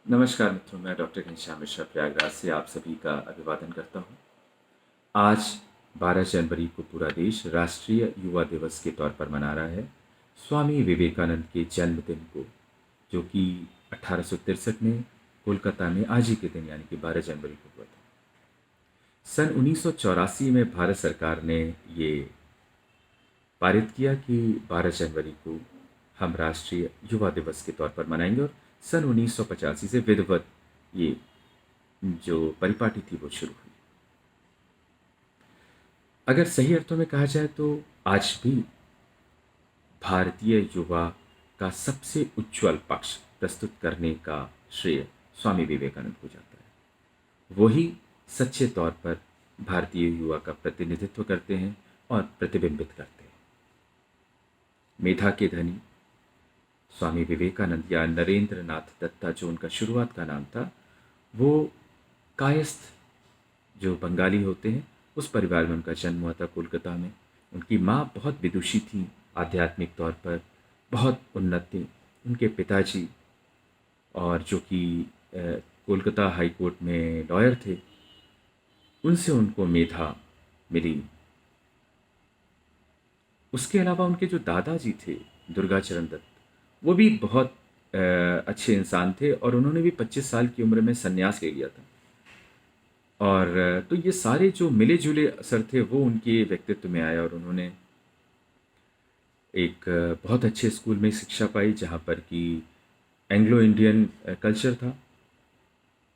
नमस्कार मित्रों, मैं डॉक्टर घनश्याम मिश्रा प्रयागराज से आप सभी का अभिवादन करता हूँ। आज 12 जनवरी को पूरा देश राष्ट्रीय युवा दिवस के तौर पर मना रहा है। स्वामी विवेकानंद के जन्मदिन को, जो कि 1863 में कोलकाता में आज ही के दिन यानी कि 12 जनवरी को हुआ था। सन 1984 में भारत सरकार ने ये पारित किया कि 12 जनवरी को हम राष्ट्रीय युवा दिवस के तौर पर मनाएंगे और सन 1985 से विधिवत ये जो परिपाटी थी वो शुरू हुई। अगर सही अर्थों में कहा जाए तो आज भी भारतीय युवा का सबसे उज्जवल पक्ष प्रस्तुत करने का श्रेय स्वामी विवेकानंद को जाता है। वही सच्चे तौर पर भारतीय युवा का प्रतिनिधित्व करते हैं और प्रतिबिंबित करते हैं। मेधा के धनी स्वामी विवेकानंद या नरेंद्र नाथ दत्ता, जो उनका शुरुआत का नाम था, वो कायस्थ जो बंगाली होते हैं उस परिवार में उनका जन्म हुआ था कोलकाता में। उनकी माँ बहुत विदुषी थी, आध्यात्मिक तौर पर बहुत उन्नत थी। उनके पिताजी और जो कि कोलकाता हाई कोर्ट में लॉयर थे, उनसे उनको मेधा मिली। उसके अलावा उनके जो दादाजी थे दुर्गाचरण दत्त, वो भी बहुत अच्छे इंसान थे और उन्होंने भी 25 साल की उम्र में संन्यास ले लिया था। और तो ये सारे जो मिले जुले असर थे वो उनके व्यक्तित्व में आए और उन्होंने एक बहुत अच्छे स्कूल में शिक्षा पाई जहाँ पर कि एंग्लो इंडियन कल्चर था।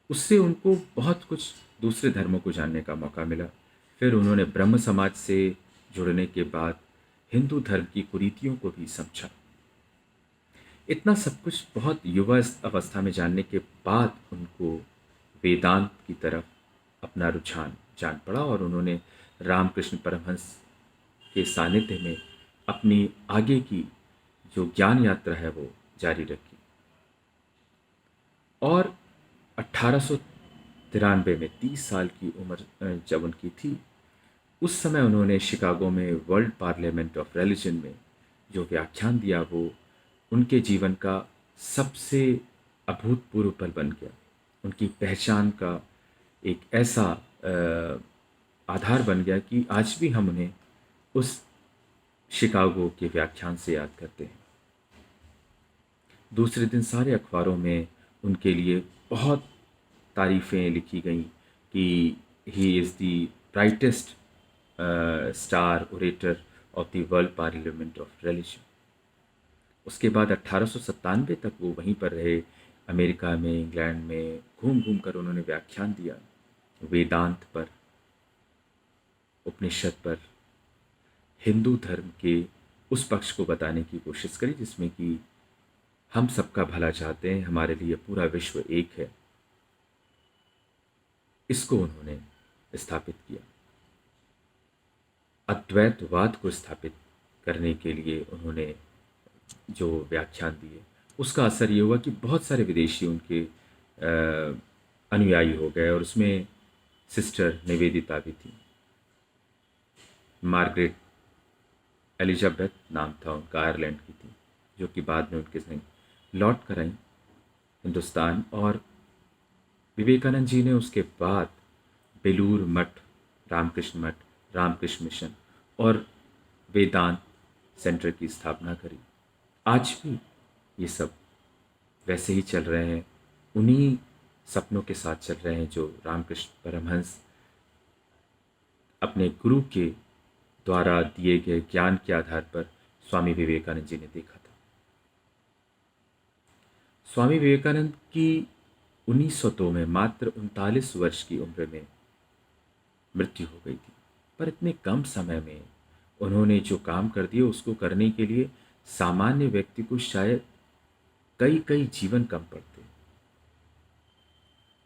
उससे उनको बहुत कुछ दूसरे धर्मों को जानने का मौका मिला। फिर उन्होंने ब्रह्म समाज से जुड़ने के बाद हिंदू धर्म की कुरीतियों को भी समझा। इतना सब कुछ बहुत युवा अवस्था में जानने के बाद उनको वेदांत की तरफ अपना रुझान जान पड़ा और उन्होंने रामकृष्ण परमहंस के सानिध्य में अपनी आगे की जो ज्ञान यात्रा है वो जारी रखी। और 1893 में 30 साल की उम्र जब उनकी थी, उस समय उन्होंने शिकागो में वर्ल्ड पार्लियामेंट ऑफ रिलीजन में जो व्याख्यान दिया वो उनके जीवन का सबसे अभूतपूर्व पल बन गया। उनकी पहचान का एक ऐसा आधार बन गया कि आज भी हम उन्हें उस शिकागो के व्याख्यान से याद करते हैं। दूसरे दिन सारे अखबारों में उनके लिए बहुत तारीफ़ें लिखी गईं कि he is the brightest star orator of the world parliament of religion. उसके बाद 1897 तक वो वहीं पर रहे, अमेरिका में, इंग्लैंड में घूम घूम कर उन्होंने व्याख्यान दिया वेदांत पर, उपनिषद पर, हिंदू धर्म के उस पक्ष को बताने की कोशिश करी जिसमें कि हम सबका भला चाहते हैं, हमारे लिए पूरा विश्व एक है। इसको उन्होंने स्थापित किया। अद्वैतवाद को स्थापित करने के लिए उन्होंने जो व्याख्यान दिए, उसका असर ये हुआ कि बहुत सारे विदेशी उनके अनुयायी हो गए और उसमें सिस्टर निवेदिता भी थी। मार्गरेट एलिजाबेथ नाम था उनका, आयरलैंड की थी, जो कि बाद में उनके संग लौट कर आई हिंदुस्तान। और विवेकानंद जी ने उसके बाद बेलूर मठ, रामकृष्ण मठ, रामकृष्ण मिशन और वेदांत सेंटर की स्थापना करी। आज भी ये सब वैसे ही चल रहे हैं, उन्हीं सपनों के साथ चल रहे हैं जो रामकृष्ण परमहंस अपने गुरु के द्वारा दिए गए ज्ञान के आधार पर स्वामी विवेकानंद जी ने देखा था। स्वामी विवेकानंद की 1902 में मात्र 39 वर्ष की उम्र में मृत्यु हो गई थी, पर इतने कम समय में उन्होंने जो काम कर दिया उसको करने के लिए सामान्य व्यक्ति को शायद कई कई जीवन कम पड़ते।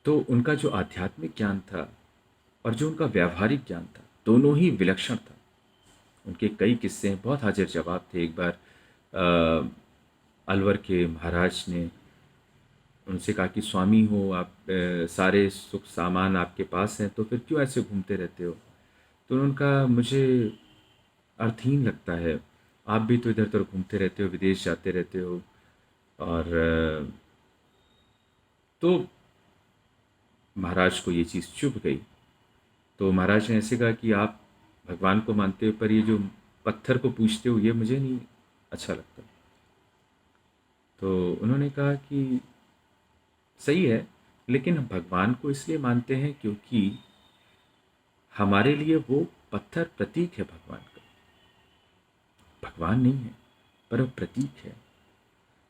तो उनका जो आध्यात्मिक ज्ञान था और जो उनका व्यावहारिक ज्ञान था, दोनों ही विलक्षण था। उनके कई किस्से हैं, बहुत हाजिर जवाब थे। एक बार अलवर के महाराज ने उनसे कहा कि स्वामी हो आप, सारे सुख सामान आपके पास हैं, तो फिर क्यों ऐसे घूमते रहते हो? तो उन्होंने कहा मुझे अर्थहीन लगता है, आप भी तो इधर उधर घूमते रहते हो, विदेश जाते रहते हो और तो महाराज को ये चीज़ चुभ गई। तो महाराज ने ऐसे कहा कि आप भगवान को मानते हो पर ये जो पत्थर को पूजते हो ये मुझे नहीं अच्छा लगता। तो उन्होंने कहा कि सही है, लेकिन हम भगवान को इसलिए मानते हैं क्योंकि हमारे लिए वो पत्थर प्रतीक है भगवान का, भगवान नहीं है पर वो प्रतीक है।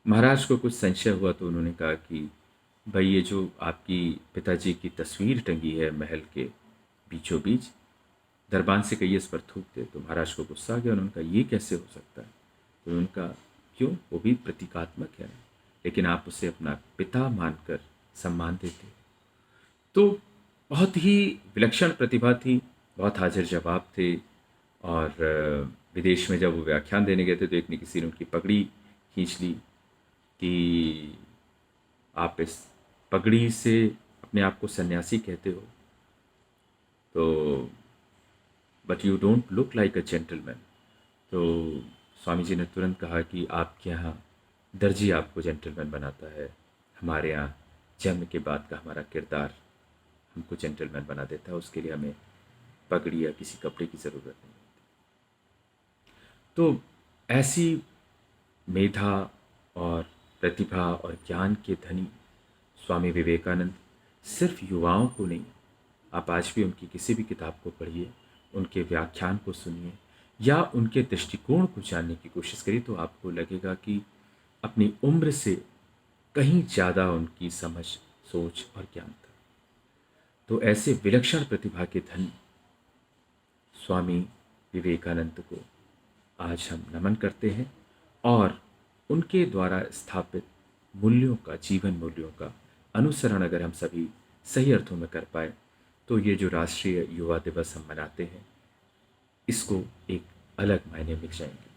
महाराज को कुछ संशय हुआ तो उन्होंने कहा कि भाई ये जो आपकी पिताजी की तस्वीर टंगी है महल के बीचों बीच, दरबान से कहिए इस पर थूक दे। तो महाराज को गुस्सा आ गया। उन्होंने कहा ये कैसे हो सकता है? तो उन्होंने कहा क्यों, वो भी प्रतीकात्मक है, लेकिन आप उसे अपना पिता मानकर सम्मान देते हो। तो बहुत ही विलक्षण प्रतिभा थी, बहुत हाजिर जवाब थे। और विदेश में जब वो व्याख्यान देने गए थे तो एक ने किसी ने उनकी पगड़ी खींच ली कि आप इस पगड़ी से अपने आप को सन्यासी कहते हो, तो but you don't look like a gentleman. तो स्वामी जी ने तुरंत कहा कि आपके यहाँ दर्जी आपको जेंटलमैन बनाता है, हमारे यहाँ जन्म के बाद का हमारा किरदार हमको जेंटलमैन बना देता है, उसके लिए हमें पगड़ी या किसी कपड़े की ज़रूरत नहीं। तो ऐसी मेधा और प्रतिभा और ज्ञान के धनी स्वामी विवेकानंद सिर्फ युवाओं को नहीं, आप आज भी उनकी किसी भी किताब को पढ़िए, उनके व्याख्यान को सुनिए या उनके दृष्टिकोण को जानने की कोशिश करिए तो आपको लगेगा कि अपनी उम्र से कहीं ज़्यादा उनकी समझ, सोच और ज्ञान था। तो ऐसे विलक्षण प्रतिभा के धनी स्वामी विवेकानंद को आज हम नमन करते हैं और उनके द्वारा स्थापित मूल्यों का, जीवन मूल्यों का अनुसरण अगर हम सभी सही अर्थों में कर पाए तो ये जो राष्ट्रीय युवा दिवस हम मनाते हैं इसको एक अलग मायने मिल जाएंगे।